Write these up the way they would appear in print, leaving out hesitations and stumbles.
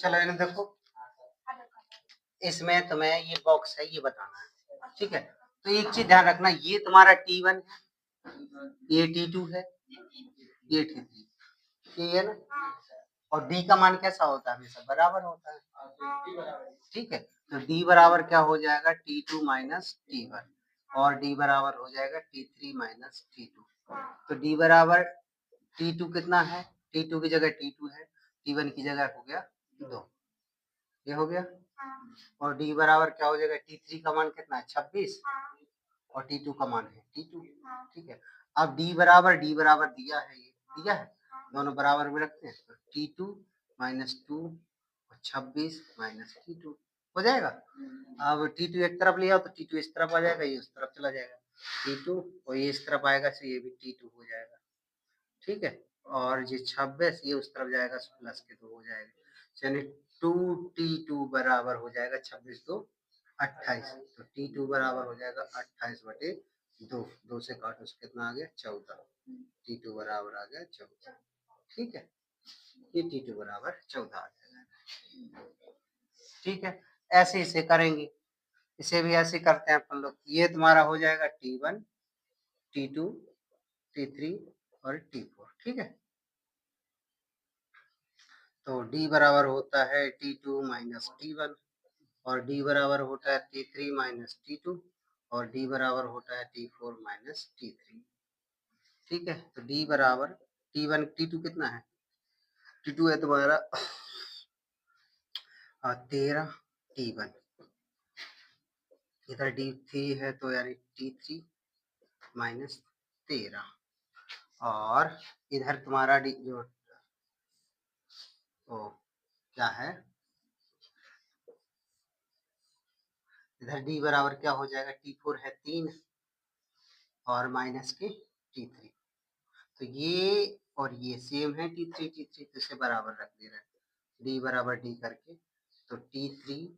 चलो इन्हें देखो, इसमें तुम्हें ये बॉक्स है ये बताना है, ठीक है। तो एक चीज ध्यान रखना, ये तुम्हारा T1 है, ये T2 है, ये T3, ये है ना। और D का मान कैसा होता है, हमेशा बराबर होता है, ठीक है। तो D बराबर क्या हो जाएगा, T2 माइनस T1, और D बराबर हो जाएगा T3 माइनस T2। तो D बराबर T2 कितना है, T2 की जगह T2 है, T1 की जगह हो गया 2, ये हो गया। और D बराबर क्या हो जाएगा, T3 का मान कितना है 26, और T2 का मान है T2, ठीक है। अब D बराबर दिया है, ये दिया है, दोनों बराबर में रखते हैं, तो T2 माइनस 2 और 26 माइनस T2 हो जाएगा। अब T2 एक तरफ ले आओ तो T2 इस तरफ आ जाएगा, ये उस तरफ चला जाएगा T2, और ये इस तरफ आएगा तो ये भी T2 हो जाएगा, ठीक है। और ये 26 ये उस तरफ जाएगा प्लस के 2 हो जाएगा, यानी 2T2 बराबर हो जाएगा 26 2 28। तो T2 बराबर हो जाएगा 28/2, 2 से काटो तो कितना आ गया 14, T2 बराबर आ गया 14, ठीक है। ये T2 बराबर 14 आ जाएगा, ठीक है। ऐसे इसे करेंगे, इसे भी ऐसे करते हैं अपन लोग। ये तुम्हारा हो जाएगा T1 T2 T3 और T4, ठीक है। तो D बराबर होता है T2 माइनस T1, और D बराबर होता है T3 माइनस T2, और D बराबर होता है T4 माइनस T3, ठीक है। तो D बराबर T1 T2 कितना है, T2 है तुम्हारा 13, T1 इधर D3 है तो यानी T3 माइनस 13, और इधर तुम्हारा D जो तो क्या है, इधर D बराबर क्या हो जाएगा, T4 है 3 और माइनस के T3, तो ये और ये सेम है T3 तो इसे बराबर रख दे रहे हैं, D बराबर D करके, तो T3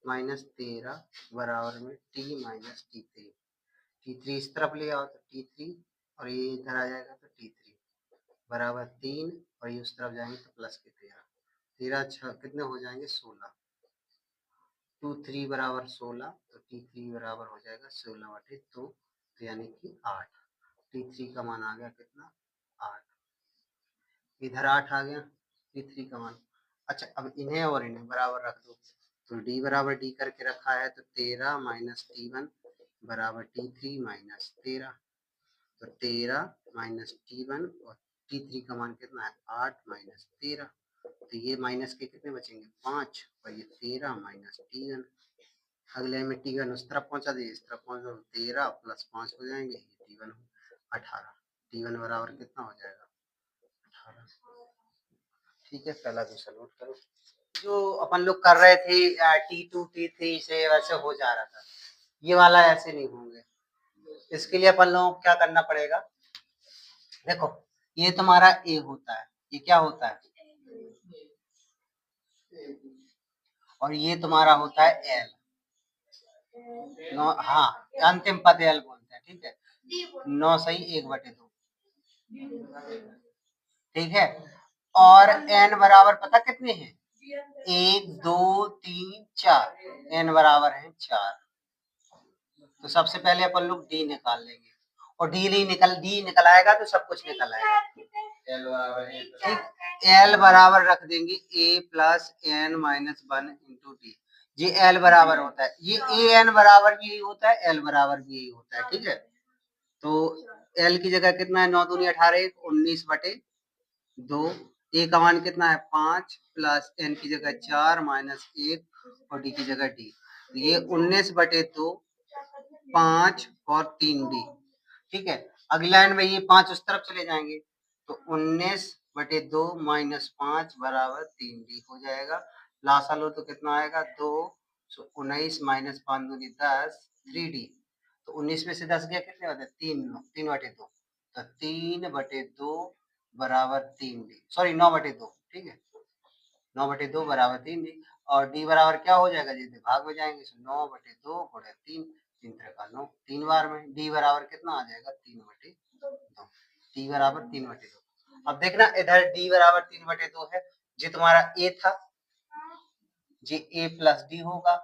माइनस 13 बराबर में T माइनस T3 इस तरफ ले आओ तो T3, और ये इधर आ जाएगा तो T3 बराबर 3, और ये उस तरफ जाएंगे तो प्लस के 13 6 कितने हो जाएंगे 16, 2 3 बराबर 16, तो T3 बराबर हो जाएगा 16/2, तो यानी कि 8, T3 का मान आ गया कितना 8, इधर 8 आ गया T3 का मान। अच्छा अब इन्हें और इन्हें बराबर रख दो, तो D बराबर D करके रखा है, तो 13 माइनस T1 बराबर T3 माइनस 13, तो 13 माइनस T1 और T3 का मान कितना है 8 माइनस 13, तो ये माइनस के कितने बचेंगे 5, और ये 13 माइनस T1, अगले में T1 उस तरफ पहुंचा दिए इस तरफ पहुंचा, 13 प्लस 5 हो जाएंगे, ये T1 18, T1 बराबर कितना हो जाएगा 18, ठीक है। पहला क्वेश्चन नोट करो, जो अपन लोग कर रहे थे T2 T3 से वैसे हो जा रहा था, ये वाला ऐसे नहीं होंगे। इसके लिए अपन लोगों को क्या करना पड़ेगा, देखो ये तुम्हारा A होता है, ये क्या होता है, और ये तुम्हारा होता है L, हाँ अंतिम पद L बोलते हैं, ठीक है। 9 सही 1/2, ठीक है। और N बराबर पता कितने हैं, 1 2 3 4, N बराबर है 4, तो सबसे पहले अपन लोग D निकाल लेंगे, और D निकल आएगा तो सब कुछ निकल आएगा, ठीक। L बराबर रख देंगे A plus N minus 1 into D, ये L बराबर होता है, ये AN बराबर भी यही होता है, L बराबर भी यही होता है, ठीक है। तो L की जगह कितना है 9 दूनी 18 19/2, A का मान कितना है 5 प्लस N की जगह 4 माइनस 1 और D की जगह D, तो ये 19/2 5 और 3D, ठीक है। अगली लाइन में ये 5 उस तरफ चले जाएंगे, तो 19/2 माइनस 5 बराबर 3D हो जाएगा, लासा लो तो कितना आएगा 2, 19 माइनस 5 दूनी 10 3D, तो 19 में से 10 गया कितने होते 3/2, तो 3/2 बराबर 3D, सॉरी 9/2, ठीक है 9/2 बराबर 3D, और D बराबर क्या हो जाएगा जी भाग में जाएंगे, 9/2 गुणे 3, 3 का 9, 3 बार में D बराबर कितना आ जाएगा 3/2, D बराबर 3/2। अब देखना इधर D बराबर 3/2 है, जो तुम्हारा A था ये a प्लस डी होगा,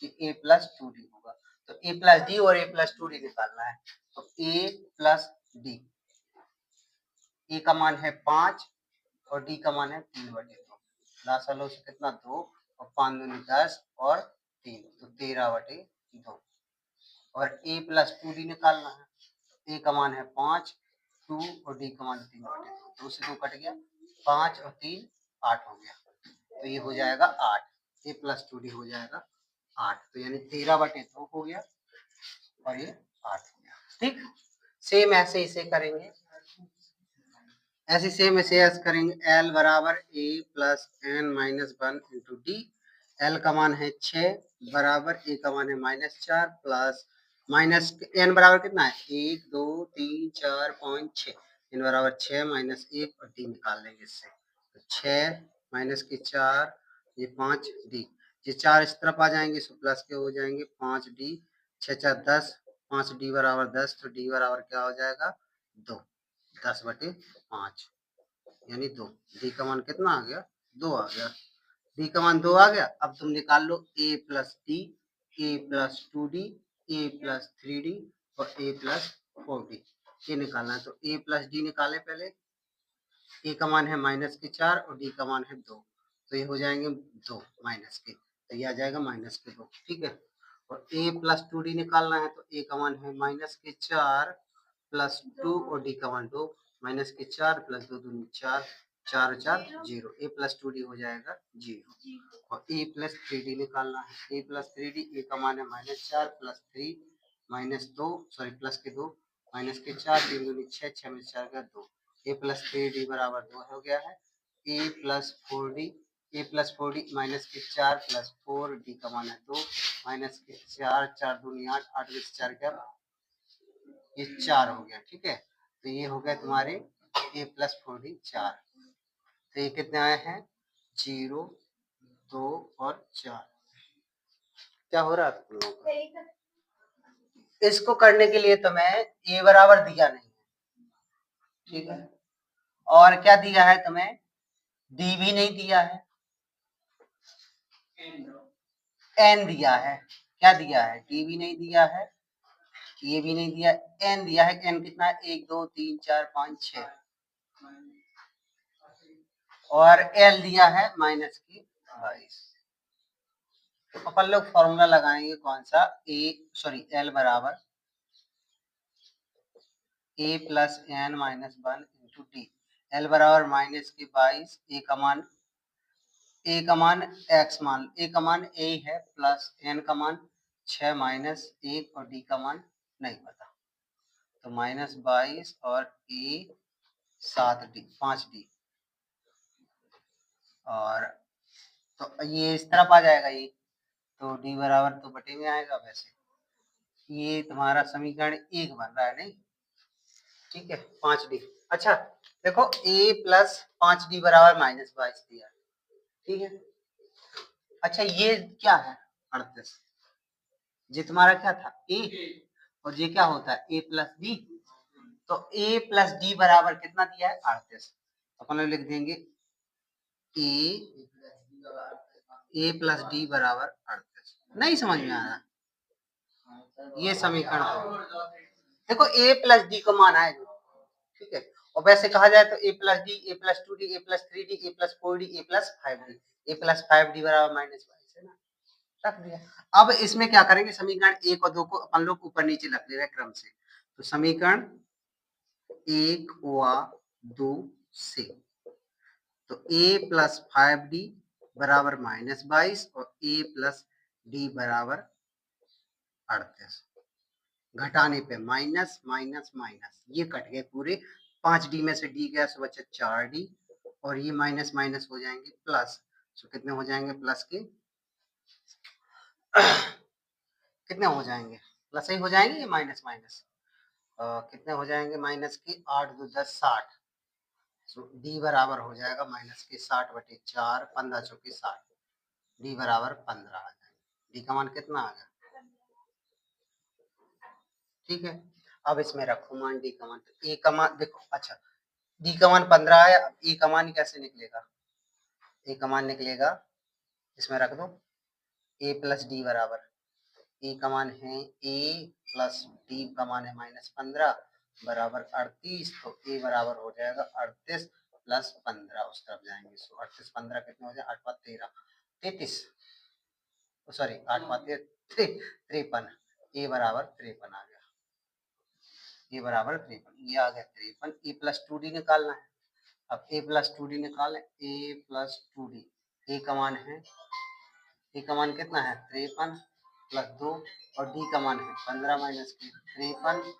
ये a प्लस 2d होगा। तो a प्लस डी और a प्लस 2d निकालना है। तो a प्लस डी, a का मान है 5 और d का मान है 3/2। लास्ट वालों से कितना 2 और 5 दूनी 10 और 3 तो 13/2। और a प्लस 2d निकालना है। a का मान है 5, 2 और d का मान 3/2। 2 से 2 कट गया, 5 और 3 8 हो गया। तो ये हो जाएगा 8, a प्लस 2d हो जाएगा 8। तो यानी 13/2 हो गया और ये 8 हो गया। ठीक, सेम ऐसे इसे करेंगे, ऐसे सेम इसे ऐसे करेंगे। l बराबर a plus n minus 1 into D. l का मान है 6 बराबर a का मान है -4 प्लस माइनस n बराबर कितना है 1 2 3 4 5 6, n बराबर 6 माइनस 1 और d निकाल लेंगे इससे। तो 6 माइनस के 4 ये 5 d, ये 4 इस तरफ आ जाएंगे सो प्लस के हो जाएंगे 5d, 6 4 10, 5d बराबर 10। तो d बराबर क्या हो जाएगा 2, 10/5 यानी 2। d का मान कितना आ गया 2 आ गया। d का मान 2 आ गया। अब तुम निकाल लो a plus D, a plus 2d, a plus 3d और a प्लस 4d। ये निकालना है। तो a प्लस डी निकाले पहले। a का मान है -4 और d का मान है 2। तो ये हो जाएंगे 2 माइनस के, तो ये आ जाएगा -2। ठीक है। और a प्लस 2d निकालना है। तो a का मान है -4 प्लस 2 और d का मान 2, -4 प्लस 2 दूनी 4, 4 4 0, a प्लस 2d हो जाएगा 0। और a प्लस 3d निकालना है। a प्लस 3d, a का मान है -4 प्लस 3 -2 सॉरी प्लस के 2 माइनस के 4 3 दूनी 6, 6 में 4 का 2, a प्लस 3d बराबर 2 हो गया है। a plus 4d, a plus 4d minus के 4 प्लस 4 d का मान है 2 माइनस के 4, 4 दूनी 8, 8 में से 4 क्या, ये 4 हो गया। ठीक है। तो ये हो गया तुम्हारे a प्लस 4d 4। तो ये कितने आए हैं 0 2 और 4। क्या हो रहा है तुम लोगों का? इसको करने के लिए तुम्हें a बराबर दिया नहीं है, ठीक है, और क्या दिया है तुम्हें d भी नहीं दिया है, n दिया है। क्या दिया है d भी नहीं दिया है, ये भी नहीं दिया, n दिया है। n कितना है 1 2 3 4 5 6 और l दिया है -22। तो अपन लोग फॉर्मूला लगाएंगे कौन सा l बराबर a plus n minus 1 into D. l बराबर -22, a का मान x मान, a का मान a है प्लस n का मान 6 माइनस 1 और d का मान नहीं पता। तो -22 और a 7d 5d और तो ये इस तरफ आ जाएगा ये। तो d बराबर तो बटे में आएगा। वैसे ये तुम्हारा समीकरण 1 बन रहा है नहीं, ठीक है 5d। अच्छा देखो a प्लस 5d बराबर -22 दिया, ठीक है। अच्छा ये क्या है 38, ये तुम्हारा क्या था a और ये क्या होता है a प्लस d। तो a प्लस डी बराबर कितना दिया है 38। तो अपन लोग लिख देंगे a प्लस डी बराबर 38। नहीं समझ में आ रहा, ये समीकरण हो। देखो a प्लस डी को मान आएगा, ठीक है। और वैसे कहा जाए तो a plus D, a plus 2d, a plus 3d, a plus 4d, a plus 5d, a plus 5d बराबर -22 है ना, रख दिया। अब इसमें क्या करेंगे, समीकरण 1 और 2 को अपन लोग ऊपर नीचे रख ले रहे क्रम से। तो समीकरण 1 व 2 से तो a प्लस 5d बराबर -22 और a प्लस डी बराबर 38। घटाने पे माइनस माइनस माइनस ये कट गए पूरे। 5d में से d गया सो बचा 4d और ये माइनस माइनस हो जाएंगे प्लस। तो कितने हो जाएंगे प्लस के कितने हो जाएंगे प्लस ही हो जाएंगे ये माइनस माइनस कितने हो जाएंगे माइनस के 8 2 10 60। तो d बराबर हो जाएगा माइनस के 60/4 15 चौके 60, d बराबर 15 आ जाएगा। d का मान कितना आ गया, ठीक है। अब इसमें रखो मान d का मान। तो a का मान देखो, अच्छा d का मान 15 है। अब a का मान कैसे निकलेगा, a का मान निकलेगा इसमें रख दो ए प्लस डी बराबर, ए का मान है ए प्लस डी का मान है -15 बराबर 38, तो ए बराबर हो जाएगा 38 प्लस 15, उस तरफ जाएंगे। सो 38 15 कितने हो जाए, 8 5 13 33, सॉरी 8 5 53, ए बराबर 53 आ गया, ए बराबर 53, ये आ गया 53। ए प्लस 2डी निकालना है। अब ए प्लस 2डी निकालें, ए प्लस 2डी, ए का मान है, ए का मान कितना है 53 प्लस 2 और डी का मान है 15 माइनस 53